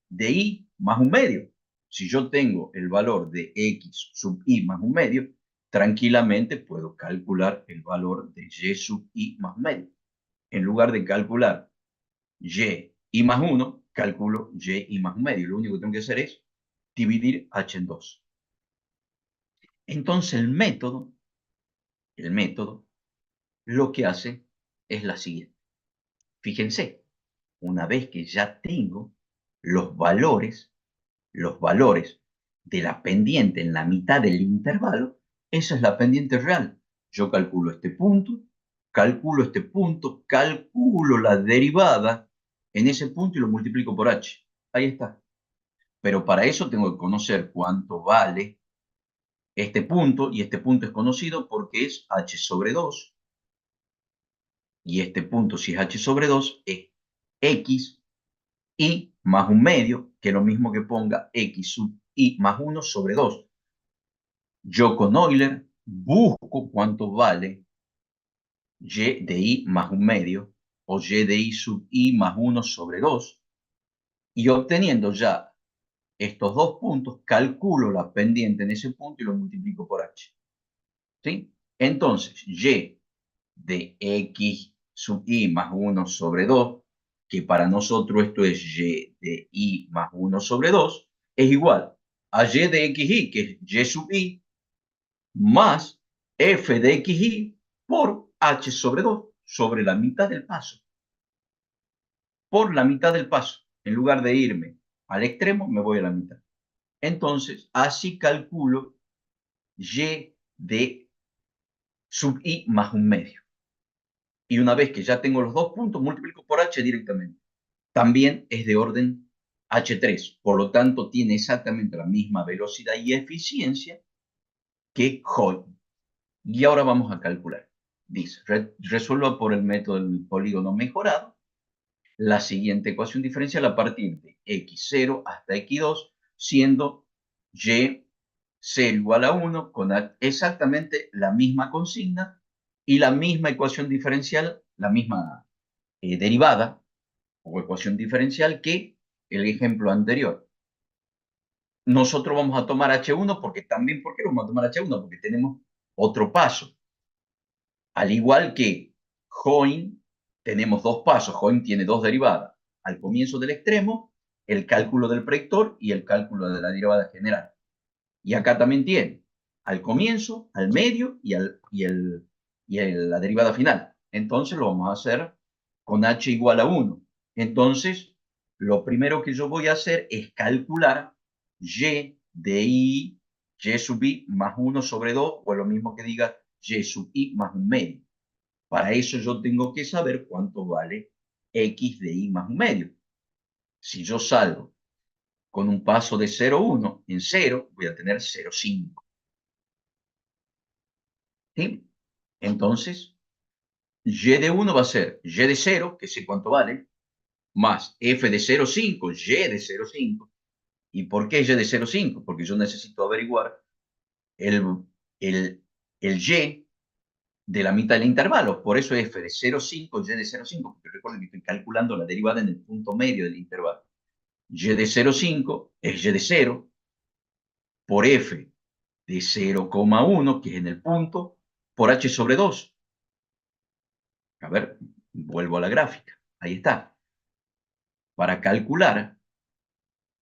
Speaker 1: de y más un medio. Si yo tengo el valor de x sub y más un medio, tranquilamente puedo calcular el valor de y sub y más un medio. En lugar de calcular y más 1, calculo y más un medio. Lo único que tengo que hacer es dividir h en 2. Entonces el método lo que hace es la siguiente. Fíjense, una vez que ya tengo los valores de la pendiente en la mitad del intervalo, esa es la pendiente real. Yo calculo este punto, calculo la derivada en ese punto y lo multiplico por h. Ahí está. Pero para eso tengo que conocer cuánto vale este punto, y este punto es conocido porque es h sobre 2. Y este punto, si es h sobre 2, es x y más un medio, que es lo mismo que ponga x sub y más 1 sobre 2. Yo con Euler busco cuánto vale y de y más un medio, o y de y sub y más 1 sobre 2, y obteniendo ya estos dos puntos, calculo la pendiente en ese punto y lo multiplico por h. ¿Sí? Entonces, y de x sub y más 1 sobre 2, que para nosotros esto es y de y más 1 sobre 2, es igual a y de xy, que es y sub y, más f de xy por h sobre 2, sobre la mitad del paso. Por la mitad del paso. En lugar de irme al extremo, me voy a la mitad. Entonces, así calculo y de sub y más un medio. Y una vez que ya tengo los dos puntos, multiplico por h directamente. También es de orden h3, por lo tanto tiene exactamente la misma velocidad y eficiencia que Hoyne. Y ahora vamos a calcular. Dice, resuelva por el método del polígono mejorado la siguiente ecuación diferencial a partir de x0 hasta x2, siendo y0 igual a 1, con exactamente la misma consigna y la misma ecuación diferencial, la misma derivada o ecuación diferencial que el ejemplo anterior. nosotros vamos a tomar H1 porque también, ¿por qué vamos a tomar H1? Porque tenemos otro paso. Al igual que Join, tenemos dos pasos. Join tiene dos derivadas. Al comienzo del extremo, el cálculo del predictor y el cálculo de la derivada general. Y acá también tiene al comienzo, al medio la derivada final. Entonces lo vamos a hacer con h igual a 1. Entonces, lo primero que yo voy a hacer es calcular y de y sub i más 1 sobre 2, o lo mismo que diga y sub i más un medio. Para eso yo tengo que saber cuánto vale x de i más un medio. Si yo salgo con un paso de 0,1 en 0, voy a tener 0,5. ¿Sí? Entonces, y de 1 va a ser y de 0, que sé cuánto vale, más f de 0,5, y de 0,5. ¿Y por qué y de 0,5? Porque yo necesito averiguar el, el y de la mitad del intervalo. Por eso f de 0,5, y de 0,5, porque recuerden que estoy calculando la derivada en el punto medio del intervalo. Y de 0,5 es y de 0 por f de 0,1, que es en el punto, por h sobre 2. A ver, vuelvo a la gráfica. Ahí está. Para calcular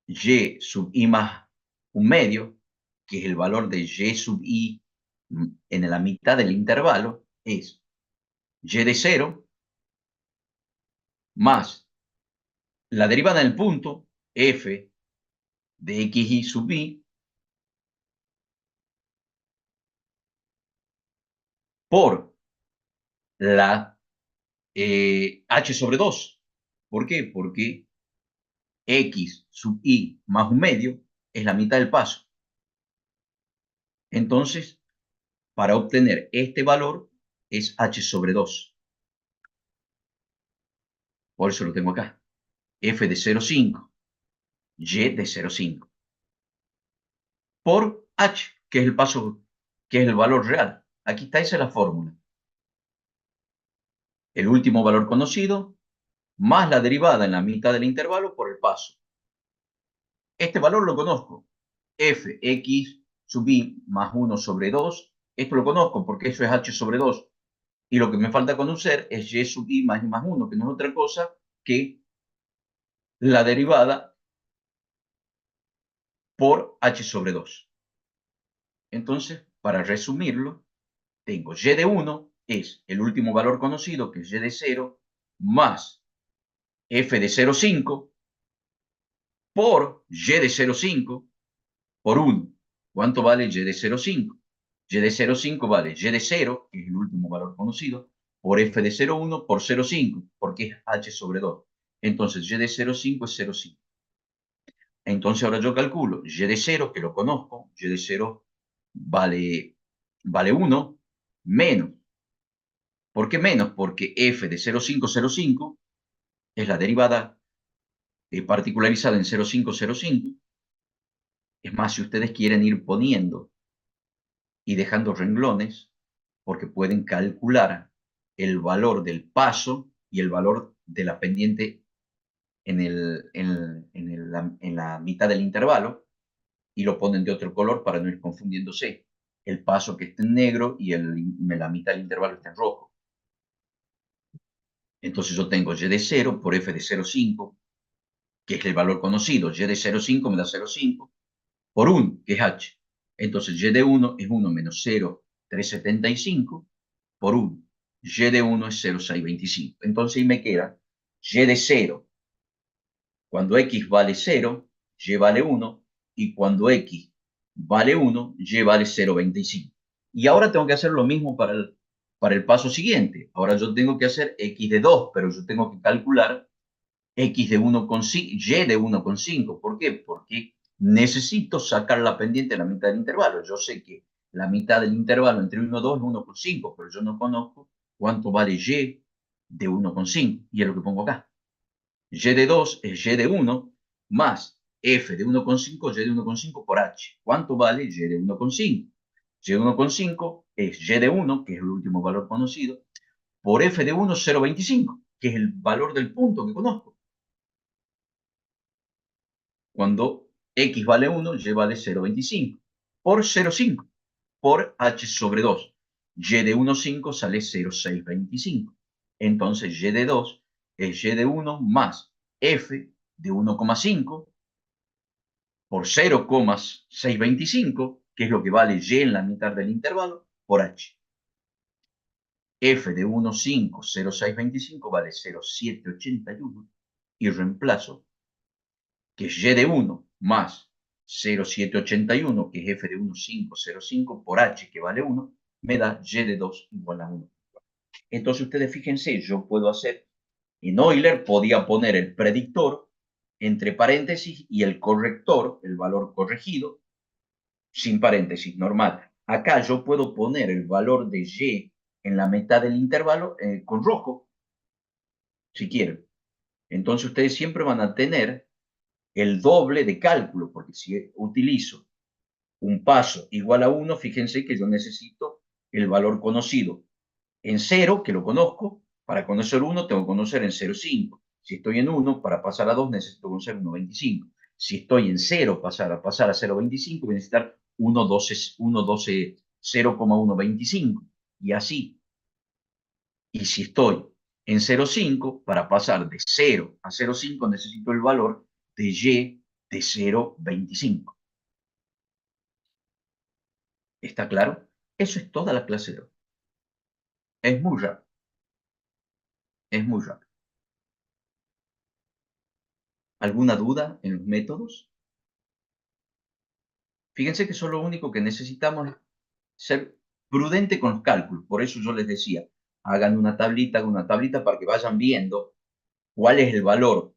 Speaker 1: y sub i más un medio, que es el valor de y sub i en la mitad del intervalo, es y de 0 más la derivada del punto, f de xy sub i, por la h sobre 2. ¿Por qué? Porque x sub i más un medio es la mitad del paso. Entonces, para obtener este valor es h sobre 2. Por eso lo tengo acá. F de 0,5, y de 0,5. Por h, que es el paso, que es el valor real. Aquí está, esa es la fórmula. El último valor conocido, más la derivada en la mitad del intervalo por el paso. Este valor lo conozco. Fx sub i más 1 sobre 2. Esto lo conozco porque eso es h sobre 2. Y lo que me falta conocer es y sub i más 1, que no es otra cosa que la derivada por h sobre 2. Entonces, para resumirlo, tengo y de 1 es el último valor conocido, que es y de 0, más f de 0,5 por y de 0,5 por 1. ¿Cuánto vale y de 0,5? Y de 0,5 vale y de 0, que es el último valor conocido, por f de 0,1 por 0,5, porque es h sobre 2. Entonces, y de 0,5 es 0,5. Entonces, ahora yo calculo y de 0, que lo conozco, y de 0 vale 1, menos. ¿Por qué menos? Porque f de 0,505 es la derivada particularizada en 0,505. Es más, si ustedes quieren ir poniendo y dejando renglones, porque pueden calcular el valor del paso y el valor de la pendiente en la mitad del intervalo, y lo ponen de otro color para no ir confundiéndose. El paso que está en negro y la mitad del intervalo está en rojo. Entonces yo tengo y de 0 por f de 0,5, que es el valor conocido. Y de 0,5 me da 0,5 por 1, que es h. Entonces y de 1 es 1 menos 0,375 por 1. Y de 1 es 0,625. Entonces ahí me queda y de 0 cuando x vale 0, y vale 1, y cuando x vale 1, y vale 0,25. Y ahora tengo que hacer lo mismo para el paso siguiente. Ahora yo tengo que hacer x de 2, pero yo tengo que calcular x de 1,5, y de 1,5. ¿Por qué? Porque necesito sacar la pendiente de la mitad del intervalo. Yo sé que la mitad del intervalo entre 1 y 2 es 1,5, pero yo no conozco cuánto vale y de 1,5. Y es lo que pongo acá. Y de 2 es y de 1 más f de 1,5, y de 1,5 por h. ¿Cuánto vale y de 1,5? Y de 1,5 es y de 1, que es el último valor conocido, por f de 1, 0,25, que es el valor del punto que conozco. Cuando X vale 1, Y vale 0,25. Por 0,5. Por H sobre 2. Y de 1,5 sale 0,625. Entonces Y de 2 es Y de 1 más F de 1,5 por 0,625, que es lo que vale Y en la mitad del intervalo, por H. F de 1,5, 0,625 vale 0,781 y reemplazo que es Y de 1 más 0,781, que es F de 1,505 por H, que vale 1, me da Y de 2 igual a 1. Entonces ustedes fíjense, yo puedo hacer, en Euler podía poner el predictor entre paréntesis y el corrector, el valor corregido, sin paréntesis, normal. Acá yo puedo poner el valor de Y en la mitad del intervalo con rojo, si quieren. Entonces ustedes siempre van a tener el doble de cálculo, porque si utilizo un paso igual a 1, fíjense que yo necesito el valor conocido en 0, que lo conozco. Para conocer 1 tengo que conocer en 0,5. Si estoy en 1, para pasar a 2 necesito conocer 1,25. Si estoy en 0, pasar a 0,25, voy a necesitar 1,12, 0,125. Y así. Y si estoy en 0,5, para pasar de 0 a 0,5 necesito el valor de Y de 0,25. ¿Está claro? Eso es toda la clase de hoy. Es muy rápido. Es muy rápido. ¿Alguna duda en los métodos? Fíjense que eso lo único que necesitamos es ser prudente con los cálculos. Por eso yo les decía, hagan una tablita para que vayan viendo cuál es el valor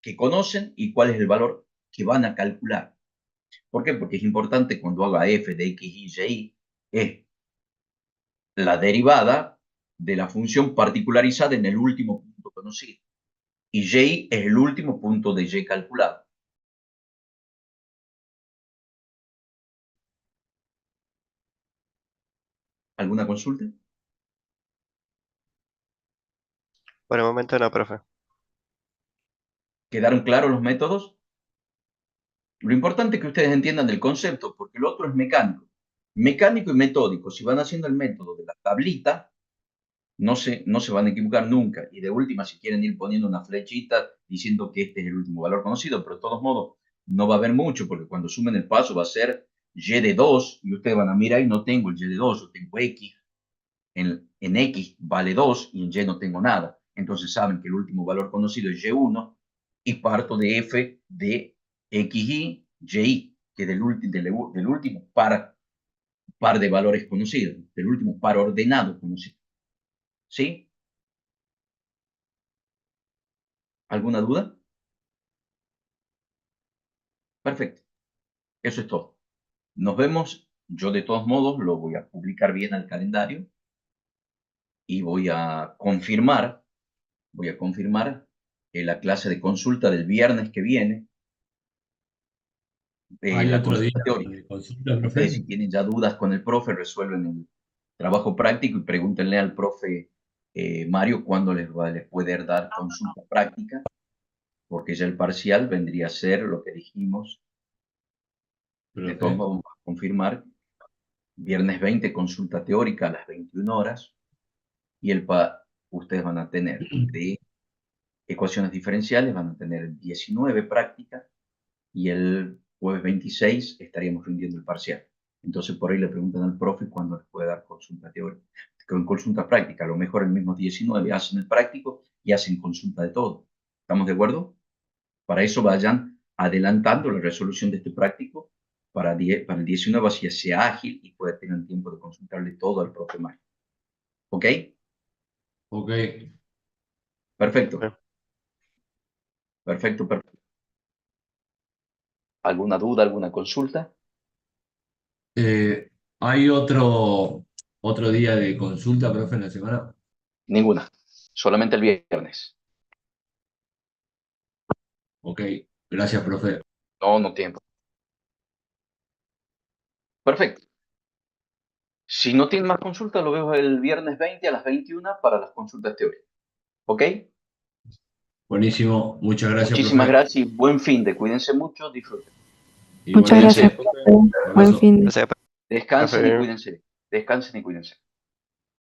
Speaker 1: que conocen y cuál es el valor que van a calcular. ¿Por qué? Porque es importante cuando haga f de x, y, y, es la derivada de la función particularizada en el último punto conocido. Y y es el último punto de y calculado. ¿Alguna consulta?
Speaker 2: Por el momento no, profe.
Speaker 1: ¿Quedaron claros los métodos? Lo importante es que ustedes entiendan del concepto, porque lo otro es mecánico. Mecánico y metódico. Si van haciendo el método de la tablita, no se van a equivocar nunca. Y de última, si quieren ir poniendo una flechita diciendo que este es el último valor conocido, pero de todos modos no va a haber mucho, porque cuando sumen el paso va a ser y de 2, y ustedes van a mirar y no tengo el y de 2, yo tengo x. En X vale 2 y en Y no tengo nada. Entonces saben que el último valor conocido es Y1 y parto de F de XY, YI, que del último par de valores conocidos, del último par ordenado conocido. ¿Sí? ¿Alguna duda? Perfecto. Eso es todo. Nos vemos. Yo de todos modos lo voy a publicar bien al calendario y voy a confirmar la clase de consulta del viernes que viene,
Speaker 3: ¿Hay
Speaker 1: la
Speaker 3: otro día
Speaker 1: consulta teórica.
Speaker 3: de consulta,
Speaker 1: Ustedes,
Speaker 3: profe?
Speaker 1: si tienen ya dudas con el profe, resuelven el trabajo práctico y pregúntenle al profe Mario cuándo les puede dar consulta práctica, porque ya el parcial vendría a ser lo que dijimos. De todos
Speaker 3: Profe.
Speaker 1: modos, vamos a confirmar. Viernes 20, consulta teórica a las 21 horas. Y ustedes van a tener de ecuaciones diferenciales, van a tener 19 prácticas y el jueves 26 estaríamos rindiendo el parcial. Entonces por ahí le preguntan al profe cuándo les puede dar consulta teórica. Con consulta práctica, a lo mejor el mismo 19 hacen el práctico y hacen consulta de todo. ¿Estamos de acuerdo? Para eso vayan adelantando la resolución de este práctico para el 19, así sea ágil y pueda tener tiempo de consultarle todo al profe Mario. ¿Ok?
Speaker 3: Ok.
Speaker 1: Perfecto, perfecto, perfecto. ¿Alguna duda, alguna consulta?
Speaker 3: Eh, ¿Hay otro día de consulta, profe, en la semana?
Speaker 1: Ninguna, solamente el viernes.
Speaker 3: Ok. Gracias, profe.
Speaker 1: No, no tiempo. Perfecto. Si no tienen más consultas, lo veo el viernes 20 a las 21 para las consultas teóricas. ¿Ok?
Speaker 3: Buenísimo. Muchas gracias,
Speaker 1: Muchísimas
Speaker 3: profe.
Speaker 1: gracias y buen fin de. Cuídense mucho, disfruten.
Speaker 3: Y
Speaker 4: Muchas
Speaker 3: bueno,
Speaker 4: gracias,
Speaker 1: Cuídense,
Speaker 4: profe. Buen
Speaker 3: abrazo.
Speaker 4: fin de
Speaker 2: Gracias,
Speaker 1: descansen y
Speaker 2: profe.
Speaker 1: cuídense. Descansen y cuídense.